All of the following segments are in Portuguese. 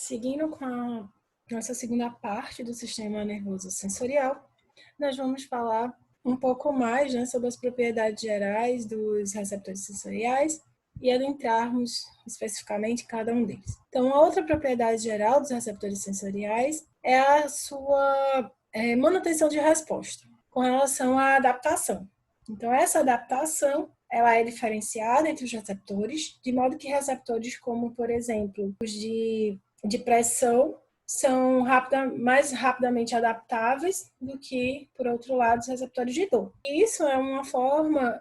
Seguindo com a nossa segunda parte do sistema nervoso sensorial, nós vamos falar um pouco mais, sobre as propriedades gerais dos receptores sensoriais e adentrarmos especificamente cada um deles. Então, a outra propriedade geral dos receptores sensoriais é a sua manutenção de resposta com relação à adaptação. Então, essa adaptação ela é diferenciada entre os receptores, de modo que receptores como, por exemplo, os de pressão são mais rapidamente adaptáveis do que, por outro lado, os receptores de dor. E isso é uma forma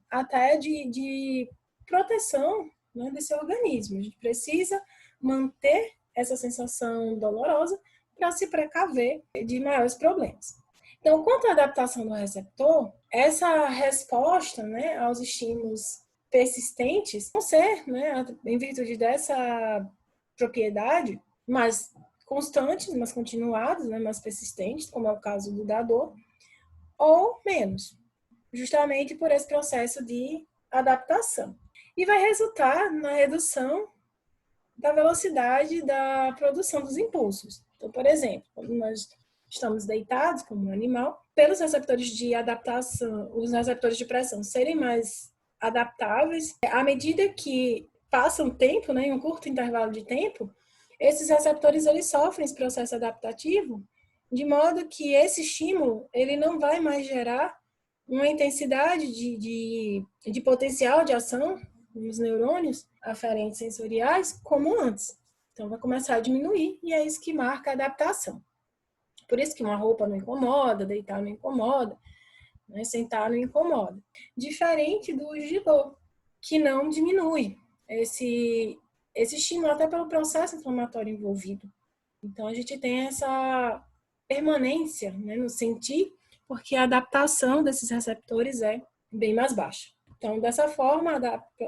até de proteção, desse organismo. A gente precisa manter essa sensação dolorosa para se precaver de maiores problemas. Então, quanto à adaptação do receptor, essa resposta aos estímulos persistentes vão ser, em virtude dessa propriedade, mais constantes, mais continuadas, mais persistentes, como é o caso do da dor, ou menos, justamente por esse processo de adaptação. E vai resultar na redução da velocidade da produção dos impulsos. Então, por exemplo, quando nós estamos deitados como um animal, pelos receptores de adaptação, os receptores de pressão serem mais adaptáveis, à medida que passa um tempo, em um curto intervalo de tempo, esses receptores eles sofrem esse processo adaptativo, de modo que esse estímulo ele não vai mais gerar uma intensidade de potencial de ação nos neurônios aferentes sensoriais como antes. Então, vai começar a diminuir e é isso que marca a adaptação. Por isso que uma roupa não incomoda, deitar não incomoda, sentar não incomoda. Diferente do de dor, que não diminui esse estímulo até pelo processo inflamatório envolvido. Então, a gente tem essa permanência no sentir, porque a adaptação desses receptores é bem mais baixa. Então, dessa forma,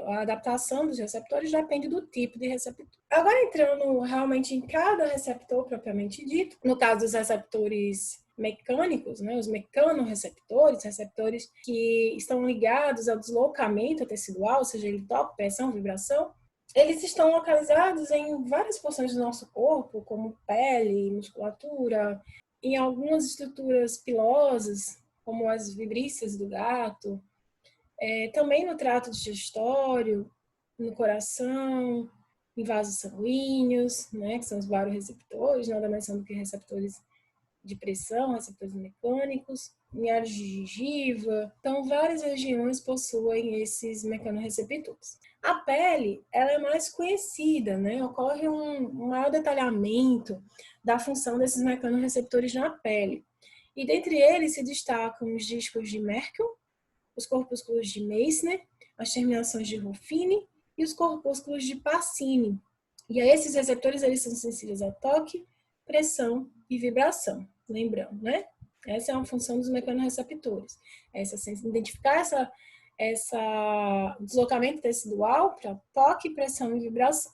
a adaptação dos receptores depende do tipo de receptor. Agora, entrando realmente em cada receptor propriamente dito, no caso dos receptores mecânicos, os mecanorreceptores, receptores que estão ligados ao deslocamento tecidual, ou seja, ele toca, pressão, vibração, eles estão localizados em várias porções do nosso corpo, como pele, musculatura, em algumas estruturas pilosas, como as vibríceas do gato, também no trato digestório, no coração, em vasos sanguíneos, que são os baroreceptores, nada mais são do que receptores de pressão, receptores mecânicos, em áreas de gengiva. Então, várias regiões possuem esses mecanorreceptores. A pele, ela é mais conhecida, Ocorre um maior detalhamento da função desses mecanorreceptores na pele. E dentre eles se destacam os discos de Merkel, os corpúsculos de Meissner, as terminações de Ruffini e os corpúsculos de Pacini. E a esses receptores, eles são sensíveis a toque, pressão e vibração. Lembrando, Essa é uma função dos mecanorreceptores. Identificar essa deslocamento tecidual para toque, pressão e vibração.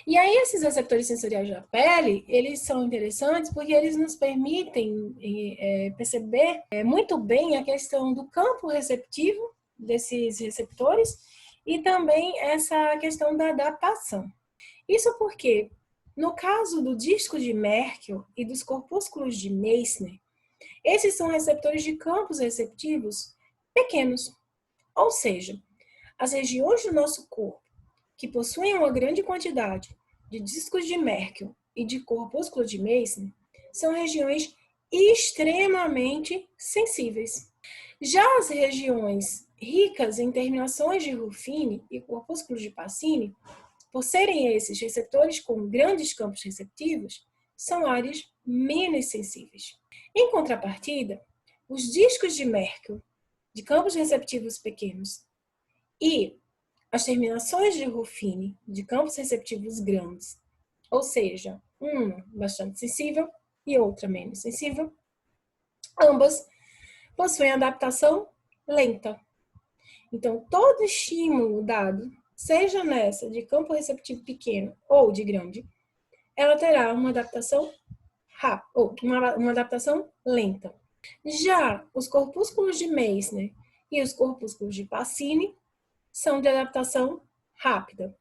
E aí, esses receptores sensoriais da pele, eles são interessantes porque eles nos permitem perceber muito bem a questão do campo receptivo desses receptores e também essa questão da adaptação. Isso porque, no caso do disco de Merkel e dos corpúsculos de Meissner, esses são receptores de campos receptivos pequenos, ou seja, as regiões do nosso corpo que possuem uma grande quantidade de discos de Merkel e de corpúsculos de Meissner são regiões extremamente sensíveis. Já as regiões ricas em terminações de Ruffini e corpúsculos de Pacini, por serem esses receptores com grandes campos receptivos, são áreas menos sensíveis. Em contrapartida, os discos de Merkel, de campos receptivos pequenos, e as terminações de Ruffini, de campos receptivos grandes, ou seja, uma bastante sensível e outra menos sensível, ambas possuem adaptação lenta. Então, todo estímulo dado, seja nessa de campo receptivo pequeno ou de grande, ela terá uma adaptação rápida, ou uma adaptação lenta. Já os corpúsculos de Meissner e os corpúsculos de Pacini são de adaptação rápida.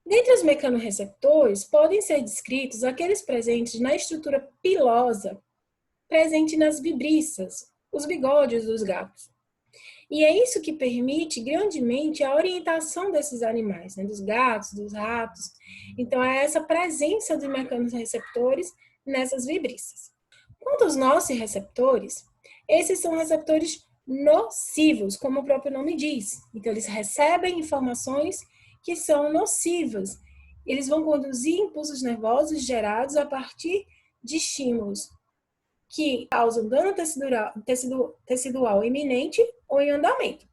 Dentre os mecanorreceptores, podem ser descritos aqueles presentes na estrutura pilosa, presente nas vibriças, os bigodes dos gatos. E é isso que permite grandemente a orientação desses animais, né, dos gatos, dos ratos. Então, é essa presença de mecanorreceptores nessas vibriças. Quanto aos nociceptores, esses são receptores nocivos, como o próprio nome diz. Então, eles recebem informações que são nocivas. Eles vão conduzir impulsos nervosos gerados a partir de estímulos que causam dano tecidual iminente ou em andamento.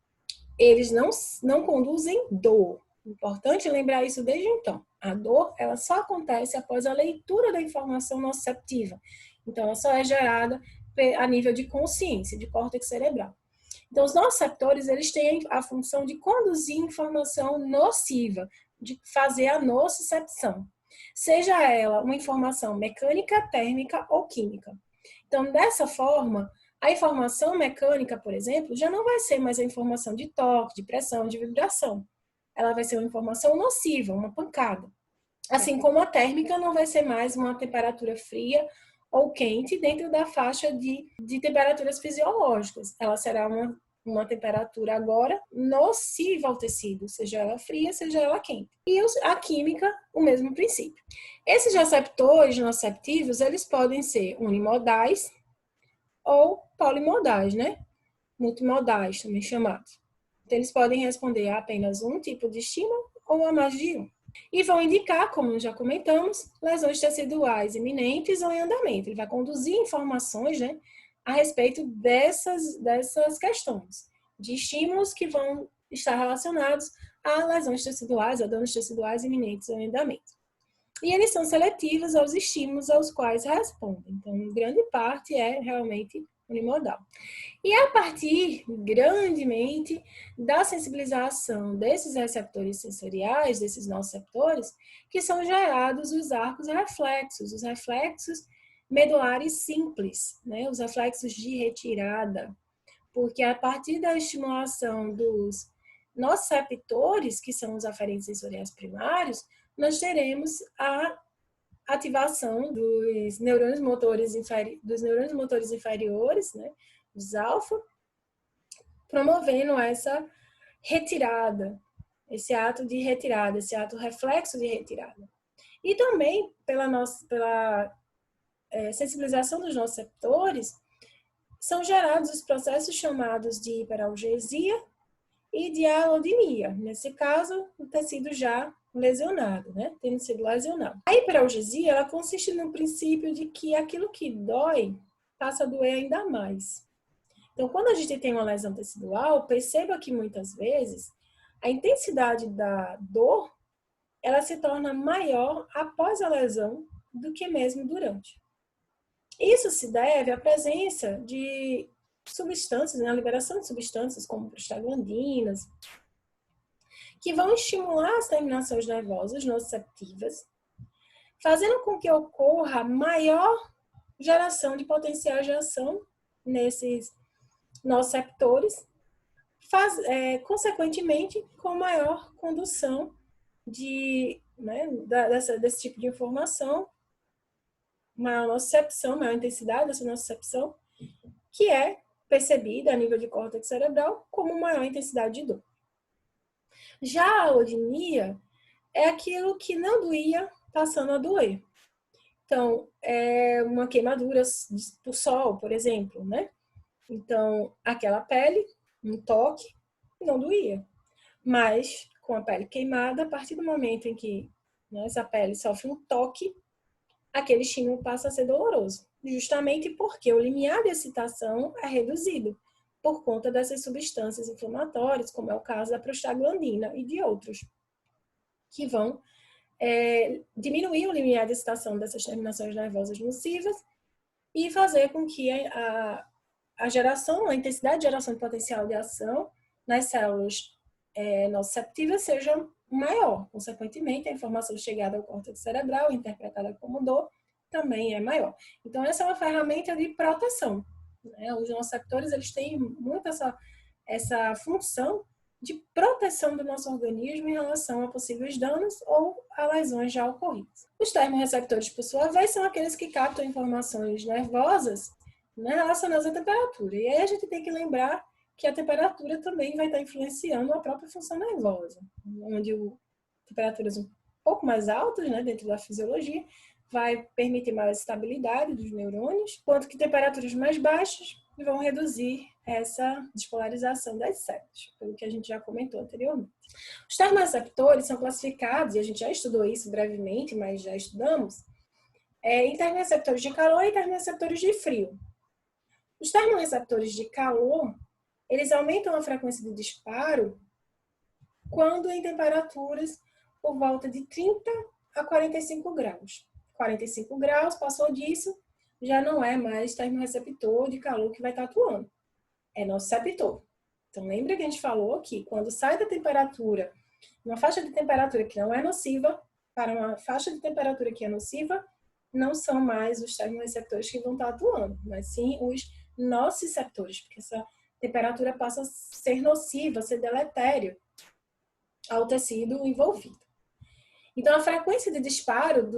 Eles não conduzem dor. Importante lembrar isso desde então. A dor, ela só acontece após a leitura da informação nociceptiva. Então, ela só é gerada a nível de consciência, de córtex cerebral. Então, os nociceptores, eles têm a função de conduzir informação nociva, de fazer a nocicepção. Seja ela uma informação mecânica, térmica ou química. Então, dessa forma, a informação mecânica, por exemplo, já não vai ser mais a informação de toque, de pressão, de vibração. Ela vai ser uma informação nociva, uma pancada. Assim como a térmica não vai ser mais uma temperatura fria ou quente dentro da faixa de temperaturas fisiológicas. Ela será uma temperatura agora nociva ao tecido, seja ela fria, seja ela quente. E a química, o mesmo princípio. Esses receptores nociceptivos, eles podem ser unimodais ou polimodais, né? Multimodais, também chamados. Então, eles podem responder a apenas um tipo de estímulo ou a mais de um. E vão indicar, como já comentamos, lesões teciduais iminentes ou em andamento. Ele vai conduzir informações, né, a respeito dessas questões, de estímulos que vão estar relacionados a lesões teciduais, a danos teciduais iminentes ou em andamento. E eles são seletivos aos estímulos aos quais respondem. Então, grande parte é realmente unimodal. E a partir, grandemente, da sensibilização desses receptores sensoriais, desses nociceptores, que são gerados os arcos reflexos, os reflexos medulares simples, né? Os reflexos de retirada. Porque a partir da estimulação dos nociceptores, que são os aferentes sensoriais primários, nós teremos a ativação dos neurônios motores inferiores, né, dos alfa, promovendo essa retirada, esse ato de retirada, esse ato reflexo de retirada. E também pela sensibilização dos nociceptores, são gerados os processos chamados de hiperalgesia e de alodinia. Nesse caso, o tecido já lesionado, né? Tendo sido lesionado. A hiperalgesia, ela consiste no princípio de que aquilo que dói passa a doer ainda mais. Então, quando a gente tem uma lesão tecidual, perceba que muitas vezes a intensidade da dor, ela se torna maior após a lesão do que mesmo durante. Isso se deve à presença de substâncias, né, a liberação de substâncias como prostaglandinas, que vão estimular as terminações nervosas nociceptivas, fazendo com que ocorra maior geração de potencial de ação nesses nociceptores, consequentemente, com maior condução desse tipo de informação, maior nocicepção, maior intensidade dessa nocicepção, que é percebida a nível de córtex cerebral como maior intensidade de dor. Já a alodinia é aquilo que não doía passando a doer. Então, é uma queimadura por sol, por exemplo, né? Então, aquela pele, um toque, não doía. Mas, com a pele queimada, a partir do momento em que, né, essa pele sofre um toque, aquele estímulo passa a ser doloroso. Justamente porque o limiar de excitação é reduzido por conta dessas substâncias inflamatórias, como é o caso da prostaglandina e de outros, que vão diminuir o limiar de excitação dessas terminações nervosas nocivas e fazer com que a geração, a intensidade de geração de potencial de ação nas células nociceptivas seja maior. Consequentemente, a informação chegada ao córtex cerebral, interpretada como dor, também é maior. Então, essa é uma ferramenta de proteção, né? Os nociceptores, eles têm muito essa função de proteção do nosso organismo em relação a possíveis danos ou a lesões já ocorridas. Os termorreceptores, por sua vez, são aqueles que captam informações nervosas, né, relacionadas à temperatura. E aí a gente tem que lembrar que a temperatura também vai estar influenciando a própria função nervosa, onde temperaturas um pouco mais altas, né, dentro da fisiologia, vai permitir mais estabilidade dos neurônios, enquanto que temperaturas mais baixas vão reduzir essa despolarização das células, pelo que a gente já comentou anteriormente. Os termorreceptores são classificados, e a gente já estudou isso brevemente, mas já estudamos, em termorreceptores de calor e termorreceptores de frio. Os termorreceptores de calor, eles aumentam a frequência de disparo quando em temperaturas por volta de 30 a 45 graus. 45 graus, passou disso, já não é mais termorreceptor de calor que vai estar atuando. É nociceptor. Então, lembra que a gente falou que quando sai da temperatura, uma faixa de temperatura que não é nociva, para uma faixa de temperatura que é nociva, não são mais os termorreceptores que vão estar atuando, mas sim os nociceptores, porque essa temperatura passa a ser nociva, a ser deletério ao tecido envolvido. Então, a frequência de disparo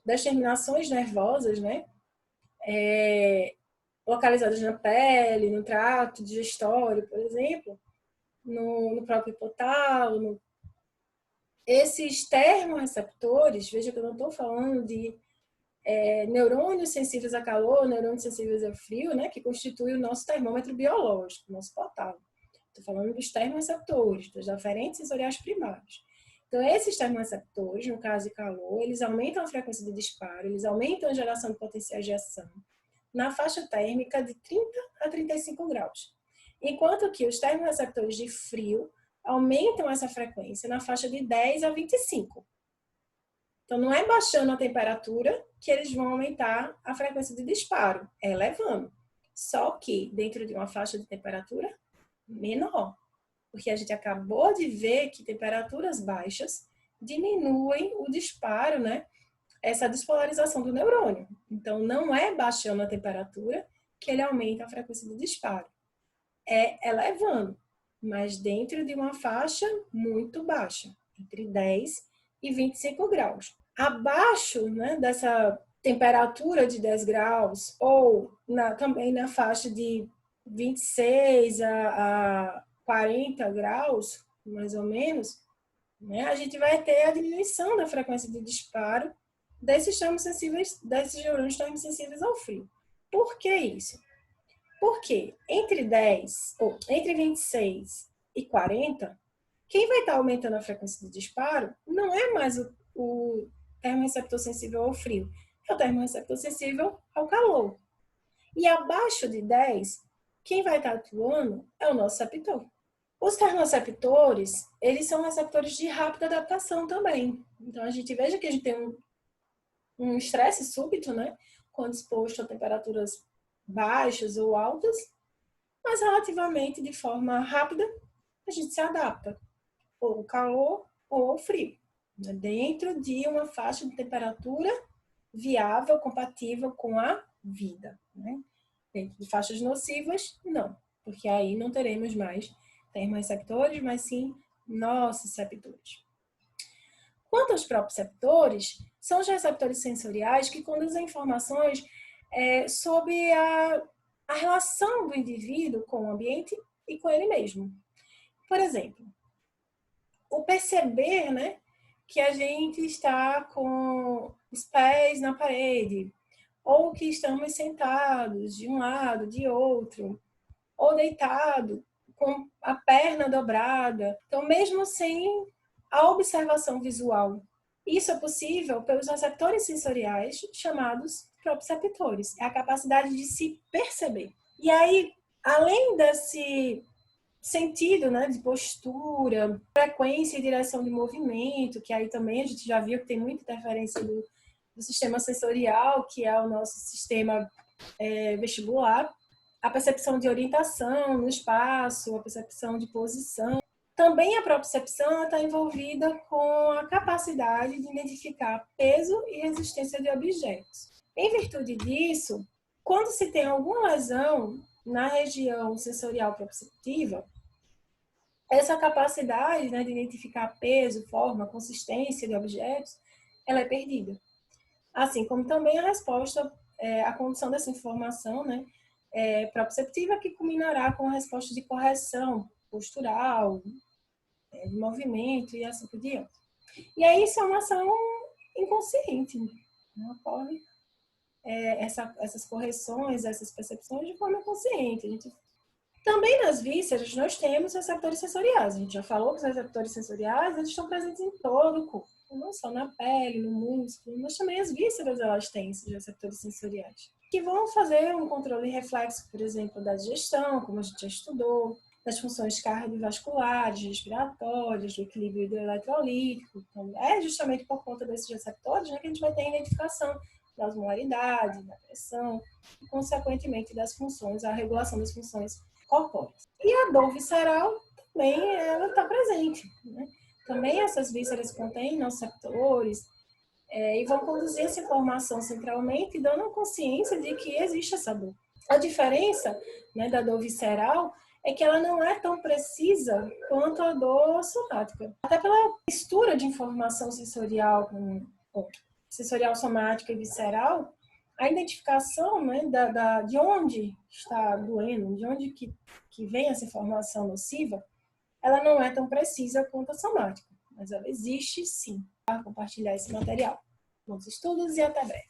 das terminações nervosas, né, localizadas na pele, no trato digestório, por exemplo, no próprio hipotálamo, esses termorreceptores, veja que eu não estou falando de neurônios sensíveis a calor, neurônios sensíveis a frio, né, que constitui o nosso termômetro biológico, o nosso hipotálamo. Estou falando dos termorreceptores, dos aferentes sensoriais primários. Então, esses termorreceptores, no caso de calor, eles aumentam a frequência de disparo, eles aumentam a geração de potenciais de ação na faixa térmica de 30 a 35 graus. Enquanto que os termorreceptores de frio aumentam essa frequência na faixa de 10 a 25. Então, não é baixando a temperatura que eles vão aumentar a frequência de disparo, é elevando. Só que dentro de uma faixa de temperatura menor. Porque a gente acabou de ver que temperaturas baixas diminuem o disparo, né? Essa despolarização do neurônio. Então, não é baixando a temperatura que ele aumenta a frequência de disparo. É elevando, mas dentro de uma faixa muito baixa, entre 10 e 25 graus. Abaixo, né, dessa temperatura de 10 graus, ou também na faixa de 26 a 40 graus, mais ou menos, né, a gente vai ter a diminuição da frequência de disparo desses neurônios termosensíveis ao frio. Por que isso? Porque entre 26 e 40, quem vai estar aumentando a frequência de disparo não é mais o termorreceptor sensível ao frio, é o termorreceptor sensível ao calor. E abaixo de 10, quem vai estar atuando é o nosso receptor. Os termorreceptores, eles são receptores de rápida adaptação também. Então, a gente veja que a gente tem um estresse súbito, né? Quando exposto a temperaturas baixas ou altas, mas relativamente de forma rápida, a gente se adapta, ou ao calor ou ao frio, né? Dentro de uma faixa de temperatura viável, compatível com a vida, né? Dentro de faixas nocivas, não, porque aí não teremos mais termorreceptores, mas sim nociceptores. Quanto aos proprioceptores, são os receptores sensoriais que conduzem informações sobre a relação do indivíduo com o ambiente e com ele mesmo. Por exemplo, o perceber, né, que a gente está com os pés na parede, ou que estamos sentados de um lado, de outro, ou deitado com a perna dobrada. Então, mesmo sem a observação visual, isso é possível pelos receptores sensoriais chamados proprioceptores. É a capacidade de se perceber. E aí, além desse sentido, né, de postura, frequência e direção de movimento, que aí também a gente já viu que tem muita interferência do sistema sensorial, que é o nosso sistema vestibular, a percepção de orientação no espaço, a percepção de posição. Também a propriocepção está envolvida com a capacidade de identificar peso e resistência de objetos. Em virtude disso, quando se tem alguma lesão na região sensorial proprioceptiva, essa capacidade, né, de identificar peso, forma, consistência de objetos, ela é perdida. Assim como também a resposta, a condução dessa informação, né, proprioceptiva, que culminará com a resposta de correção postural, de movimento e assim por diante. E aí isso é uma ação inconsciente, né? Ocorre essas correções, essas percepções de forma consciente. Também nas vísceras nós temos receptores sensoriais. A gente já falou que os receptores sensoriais eles estão presentes em todo o corpo, não só na pele, no músculo, mas também as vísceras elas têm esses receptores sensoriais, que vão fazer um controle reflexo, por exemplo, da digestão, como a gente já estudou, das funções cardiovasculares, respiratórias, do equilíbrio hidroeletrolítico. Então, é justamente por conta desses receptores, né, que a gente vai ter a identificação da osmolaridade, da pressão, e, consequentemente, das funções, a regulação das funções corpóreas. E a dor visceral também ela está presente, né? Também essas vísceras contêm nociceptores e vão conduzir essa informação centralmente, dando a consciência de que existe essa dor. A diferença, né, da dor visceral é que ela não é tão precisa quanto a dor somática. Até pela mistura de informação sensorial, sensorial somática e visceral, a identificação, né, de onde está doendo, de onde que vem essa informação nociva, ela não é tão precisa quanto a somática, mas ela existe sim. Para compartilhar esse material. Bons estudos e até breve.